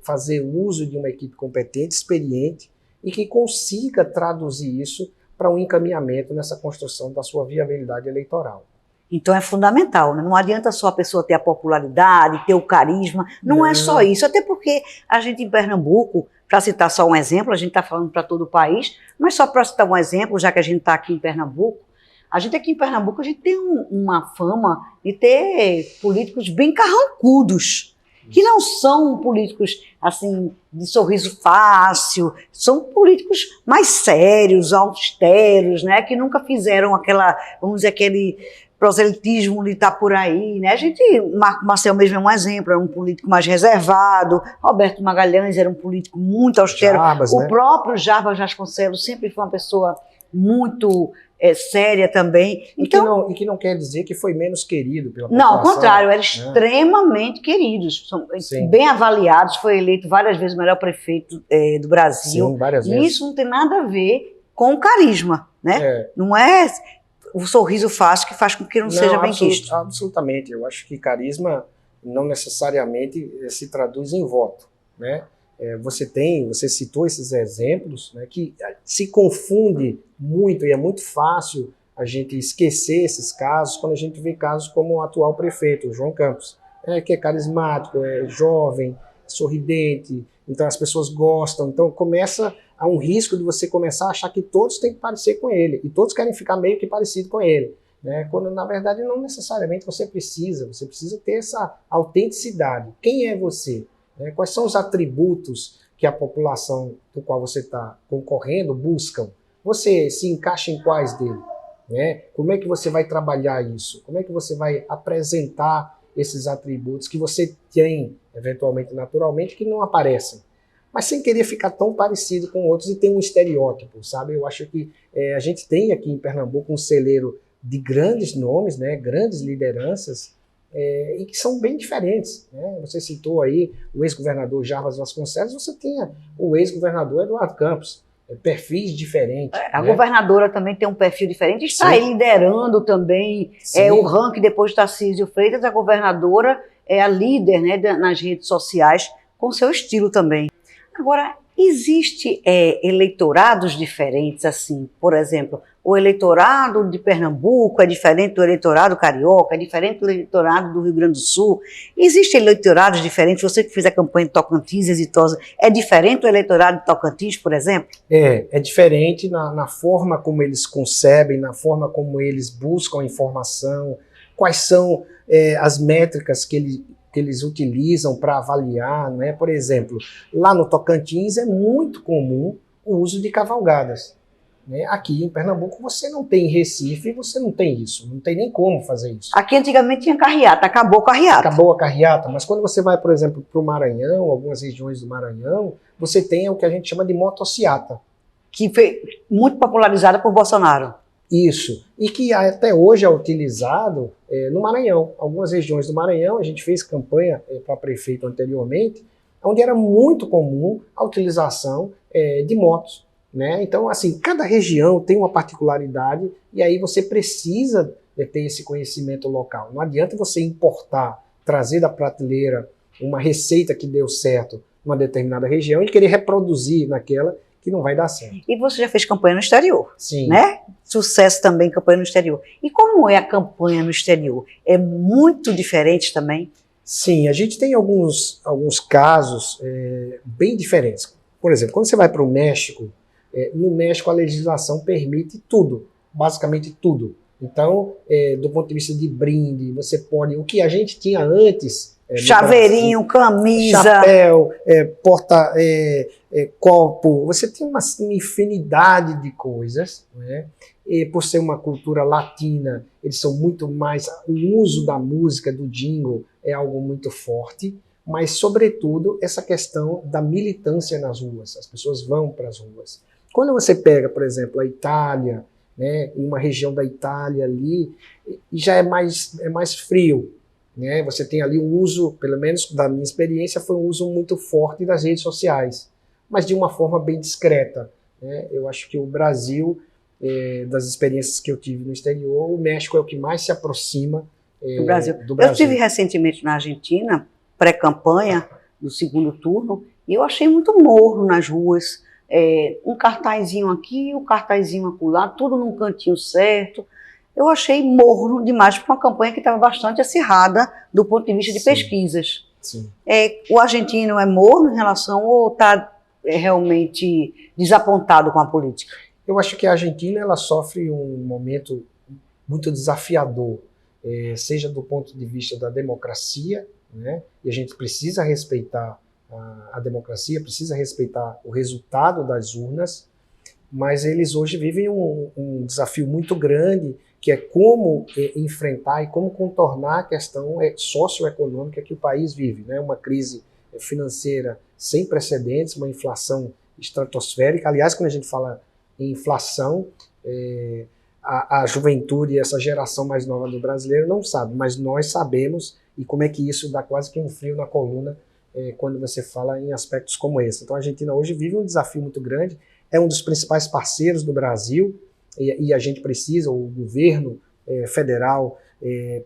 fazer uso de uma equipe competente, experiente, e que consiga traduzir isso para um encaminhamento nessa construção da sua viabilidade eleitoral. Então é fundamental, né? Não adianta só a pessoa ter a popularidade, ter o carisma, não é só isso, até porque a gente em Pernambuco, para citar só um exemplo, a gente está falando para todo o país, mas só para citar um exemplo, já que a gente está aqui em Pernambuco, a gente aqui em Pernambuco a gente tem uma fama de ter políticos bem carrancudos, que não são políticos assim de sorriso fácil, são políticos mais sérios, austeros, né, que nunca fizeram vamos dizer, aquele proselitismo de estar por aí, né? Marco Marcel mesmo é um exemplo, era um político mais reservado, Roberto Magalhães era um político muito austero, Jarbas, o né? próprio Jarbas Vasconcelos sempre foi uma pessoa muito séria também. Então, e que não quer dizer que foi menos querido pela população. Não, ao contrário, eram extremamente queridos, são bem avaliados, foi eleito várias vezes o melhor prefeito do Brasil. Sim, várias e vezes. Isso não tem nada a ver com o carisma, né? Não é o sorriso fácil que faz com que não seja bem quisto. Absolutamente. Eu acho que carisma não necessariamente se traduz em voto, né? Você citou esses exemplos, né, que se confunde muito e é muito fácil a gente esquecer esses casos quando a gente vê casos como o atual prefeito, o João Campos, que é carismático, é jovem, sorridente, então as pessoas gostam, então começa a um risco de você começar a achar que todos têm que parecer com ele, e todos querem ficar meio que parecido com ele, né? Quando na verdade não necessariamente você precisa ter essa autenticidade. Quem é você? Quais são os atributos que a população do qual você está concorrendo buscam? Você se encaixa em quais dele? Como é que você vai trabalhar isso? Como é que você vai apresentar esses atributos que você tem, eventualmente, naturalmente, que não aparecem? Mas sem querer ficar tão parecido com outros e ter um estereótipo, sabe? Eu acho que a gente tem aqui em Pernambuco um celeiro de grandes nomes, né? Grandes lideranças, e que são bem diferentes, né? Você citou aí o ex-governador Jarbas Vasconcelos, você tinha o ex-governador Eduardo Campos, perfis diferentes. A né? governadora também tem um perfil diferente, está Sim. aí liderando também Sim. o ranking depois de Tarcísio Freitas, a governadora é a líder, né, nas redes sociais, com seu estilo também. Agora, existe eleitorados diferentes, assim, por exemplo, o eleitorado de Pernambuco é diferente do eleitorado carioca, é diferente do eleitorado do Rio Grande do Sul. Existem eleitorados diferentes, você que fez a campanha de Tocantins exitosa, é diferente do eleitorado de Tocantins, por exemplo? É diferente na forma como eles concebem, na forma como eles buscam a informação, quais são as métricas que eles utilizam para avaliar, né? Por exemplo, lá no Tocantins é muito comum o uso de cavalgadas. Né? Aqui em Pernambuco você não tem, em Recife você não tem isso, não tem nem como fazer isso. Aqui antigamente tinha carreata, acabou a carreata. Acabou a carreata, mas quando você vai, por exemplo, para o Maranhão, algumas regiões do Maranhão, você tem o que a gente chama de motociata. Que foi muito popularizada por Bolsonaro. Isso, e que até hoje é utilizado no Maranhão. Algumas regiões do Maranhão, a gente fez campanha para prefeito anteriormente, onde era muito comum a utilização de motos. Né? Então, assim, cada região tem uma particularidade e aí você precisa ter esse conhecimento local. Não adianta você importar, trazer da prateleira uma receita que deu certo numa determinada região e querer reproduzir naquela que não vai dar certo. E você já fez campanha no exterior, Sim. né? Sucesso também, campanha no exterior. E como é a campanha no exterior? É muito diferente também? Sim, a gente tem alguns casos bem diferentes. Por exemplo, quando você vai para o México, no México a legislação permite tudo, basicamente tudo. Então, do ponto de vista de brinde, você pode... O que a gente tinha antes... Chaveirinho, camisa... Chapéu, copo... Você tem uma infinidade de coisas, né? E por ser uma cultura latina, eles são muito mais... O uso da música, do jingle, é algo muito forte, mas, sobretudo, essa questão da militância nas ruas. As pessoas vão para as ruas. Quando você pega, por exemplo, a Itália, né, em uma região da Itália ali, já é mais frio. Né? Você tem ali um uso, pelo menos da minha experiência, foi um uso muito forte das redes sociais, mas de uma forma bem discreta. Né? Eu acho que o Brasil, das experiências que eu tive no exterior, o México é o que mais se aproxima do Brasil. Eu estive recentemente na Argentina, pré-campanha do segundo turno, e eu achei muito morno nas ruas. Um cartazinho aqui, um cartazinho acolá, tudo num cantinho certo. Eu achei morno demais, porque uma campanha que estava bastante acirrada do ponto de vista de pesquisas. Sim. O argentino é morno em relação ou está realmente desapontado com a política? Eu acho que a Argentina ela sofre um momento muito desafiador, seja do ponto de vista da democracia, né? E a gente precisa respeitar a democracia, precisa respeitar o resultado das urnas, mas eles hoje vivem um desafio muito grande, que é como enfrentar e como contornar a questão socioeconômica que o país vive, né? Uma crise financeira sem precedentes, uma inflação estratosférica. Aliás, quando a gente fala em inflação, a juventude e essa geração mais nova do brasileiro não sabe, mas nós sabemos, e como é que isso dá quase que um frio na coluna quando você fala em aspectos como esse. Então a Argentina hoje vive um desafio muito grande, é um dos principais parceiros do Brasil, e a gente precisa, o governo federal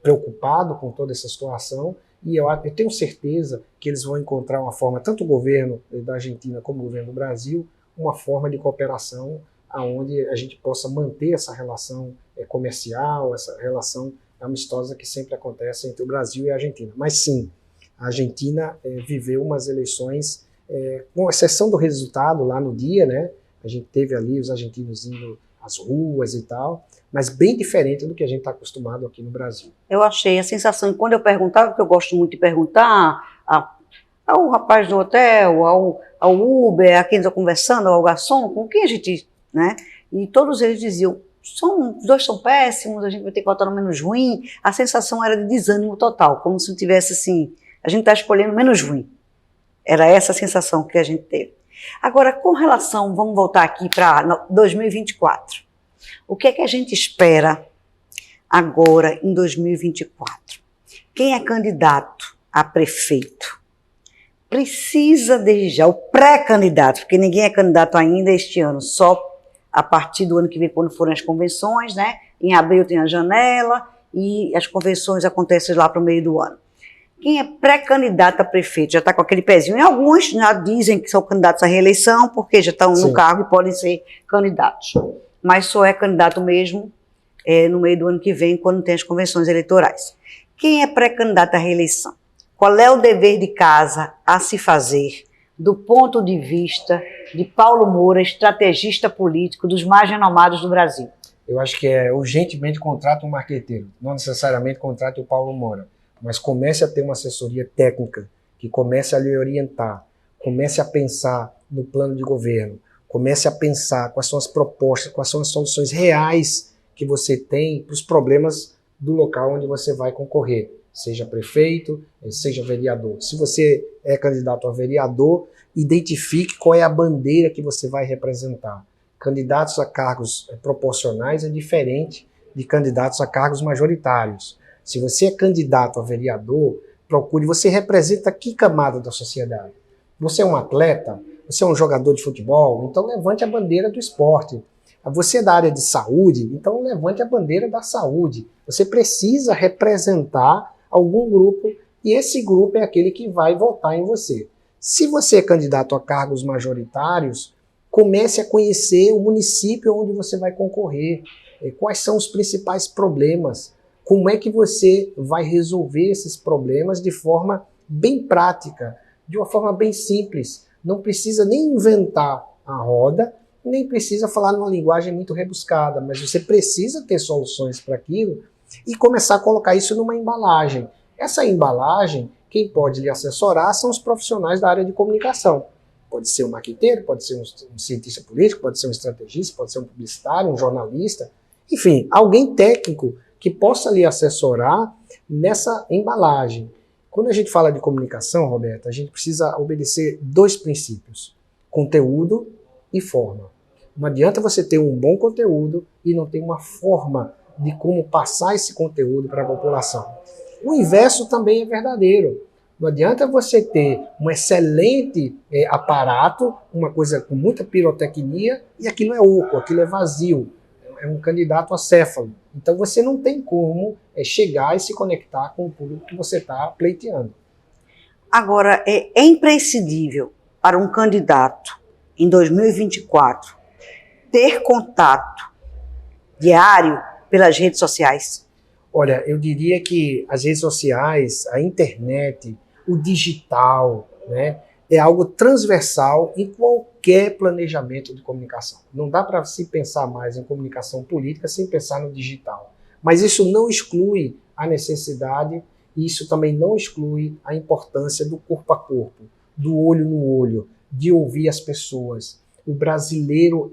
preocupado com toda essa situação, e eu tenho certeza que eles vão encontrar uma forma, tanto o governo da Argentina como o governo do Brasil, uma forma de cooperação onde a gente possa manter essa relação comercial, essa relação amistosa que sempre acontece entre o Brasil e a Argentina. Mas sim, a Argentina viveu umas eleições, com exceção do resultado lá no dia, né? A gente teve ali os argentinos indo às ruas e tal, mas bem diferente do que a gente está acostumado aqui no Brasil. Eu achei a sensação, e quando eu perguntava, porque eu gosto muito de perguntar ao rapaz do hotel, ao Uber, a quem está conversando, ao garçom, com quem a gente, né? E todos eles diziam, os dois são péssimos, a gente vai ter que votar no menos ruim. A sensação era de desânimo total, como se não tivesse assim, a gente está escolhendo menos ruim. Era essa a sensação que a gente teve. Agora, com relação, vamos voltar aqui para 2024. O que é que a gente espera agora em 2024? Quem é candidato a prefeito? precisa desde já, o pré-candidato, porque ninguém é candidato ainda este ano, só a partir do ano que vem, quando forem as convenções, né? Em abril tem a janela e as convenções acontecem lá para o meio do ano. Quem é pré-candidato a prefeito já está com aquele pezinho. E alguns já dizem que são candidatos à reeleição, porque já estão no cargo e podem ser candidatos. Mas só é candidato mesmo no meio do ano que vem, quando tem as convenções eleitorais. Quem é pré-candidato à reeleição? Qual é o dever de casa a se fazer do ponto de vista de Paulo Moura, estrategista político dos mais renomados do Brasil? Eu acho que urgentemente contrata um marqueteiro, não necessariamente contrate o Paulo Moura, mas comece a ter uma assessoria técnica, que comece a lhe orientar, comece a pensar no plano de governo, comece a pensar quais são as propostas, quais são as soluções reais que você tem para os problemas do local onde você vai concorrer, seja prefeito, seja vereador. Se você é candidato a vereador, identifique qual é a bandeira que você vai representar. Candidatos a cargos proporcionais é diferente de candidatos a cargos majoritários. Se você é candidato a vereador, procure, você representa que camada da sociedade? Você é um atleta? Você é um jogador de futebol? Então levante a bandeira do esporte. Você é da área de saúde? Então levante a bandeira da saúde. Você precisa representar algum grupo e esse grupo é aquele que vai votar em você. Se você é candidato a cargos majoritários, comece a conhecer o município onde você vai concorrer, quais são os principais problemas, como é que você vai resolver esses problemas de forma bem prática, de uma forma bem simples. Não precisa nem inventar a roda, nem precisa falar numa linguagem muito rebuscada, mas você precisa ter soluções para aquilo e começar a colocar isso numa embalagem. Essa embalagem, quem pode lhe assessorar são os profissionais da área de comunicação. Pode ser um marqueteiro, pode ser um cientista político, pode ser um estrategista, pode ser um publicitário, um jornalista, enfim, alguém técnico que possa lhe assessorar nessa embalagem. Quando a gente fala de comunicação, Roberta, a gente precisa obedecer dois princípios: conteúdo e forma. Não adianta você ter um bom conteúdo e não ter uma forma de como passar esse conteúdo para a população. O inverso também é verdadeiro. Não adianta você ter um excelente aparato, uma coisa com muita pirotecnia, e aquilo é oco, aquilo é vazio. É um candidato acéfalo. Então você não tem como chegar e se conectar com o público que você está pleiteando. Agora, é imprescindível para um candidato em 2024 ter contato diário pelas redes sociais? Olha, eu diria que as redes sociais, a internet, o digital, né, é algo transversal em qualquer planejamento de comunicação. Não dá para se pensar mais em comunicação política sem pensar no digital. Mas isso não exclui a necessidade e isso também não exclui a importância do corpo a corpo, do olho no olho, de ouvir as pessoas. O brasileiro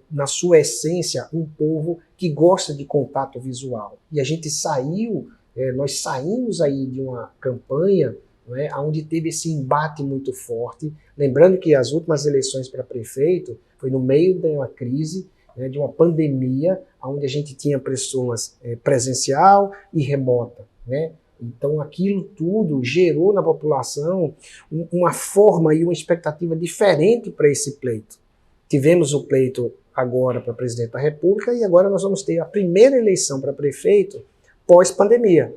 na sua essência, um povo que gosta de contato visual. E a gente nós saímos aí de uma campanha, né, onde teve esse embate muito forte. Lembrando que as últimas eleições para prefeito foi no meio de uma crise, né, de uma pandemia, onde a gente tinha pessoas presencial e remota, né? Então aquilo tudo gerou na população uma forma e uma expectativa diferente para esse pleito. Tivemos o pleito agora para presidente da República e agora nós vamos ter a primeira eleição para prefeito pós-pandemia.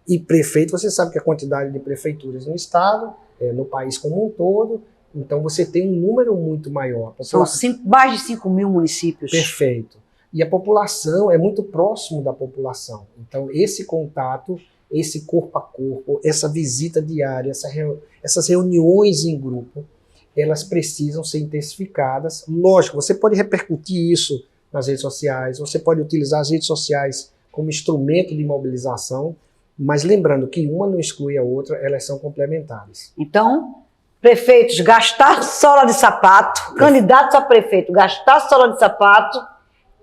E prefeito, você sabe que a quantidade de prefeituras no estado, no país como um todo, então você tem um número muito maior. São mais de 5 mil municípios. Perfeito. E a população é muito próximo da população. Então esse contato, esse corpo a corpo, essa visita diária, essas reuniões em grupo, elas precisam ser intensificadas. Lógico, você pode repercutir isso nas redes sociais, você pode utilizar as redes sociais como instrumento de mobilização, mas lembrando que uma não exclui a outra, elas são complementares. Então, prefeitos, gastar sola de sapato, candidatos a prefeito, gastar sola de sapato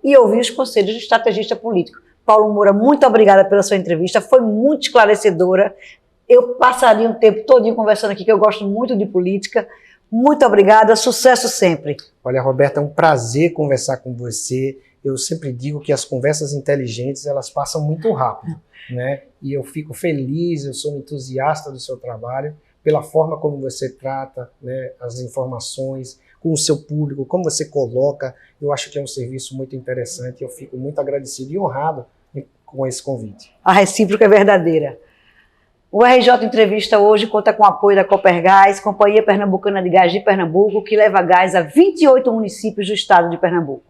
e ouvir os conselhos de estrategista político. Paulo Moura, muito obrigada pela sua entrevista, foi muito esclarecedora. Eu passaria um tempo todinho conversando aqui, que eu gosto muito de política. Muito obrigada, sucesso sempre. Olha, Roberta, é um prazer conversar com você. Eu sempre digo que as conversas inteligentes, elas passam muito rápido, né? E eu fico feliz, eu sou um entusiasta do seu trabalho, pela forma como você trata, né, as informações com o seu público, como você coloca. Eu acho que é um serviço muito interessante. Eu fico muito agradecido e honrado com esse convite. A recíproca é verdadeira. O RJ Entrevista hoje conta com o apoio da Copergás, Companhia Pernambucana de Gás de Pernambuco, que leva gás a 28 municípios do estado de Pernambuco.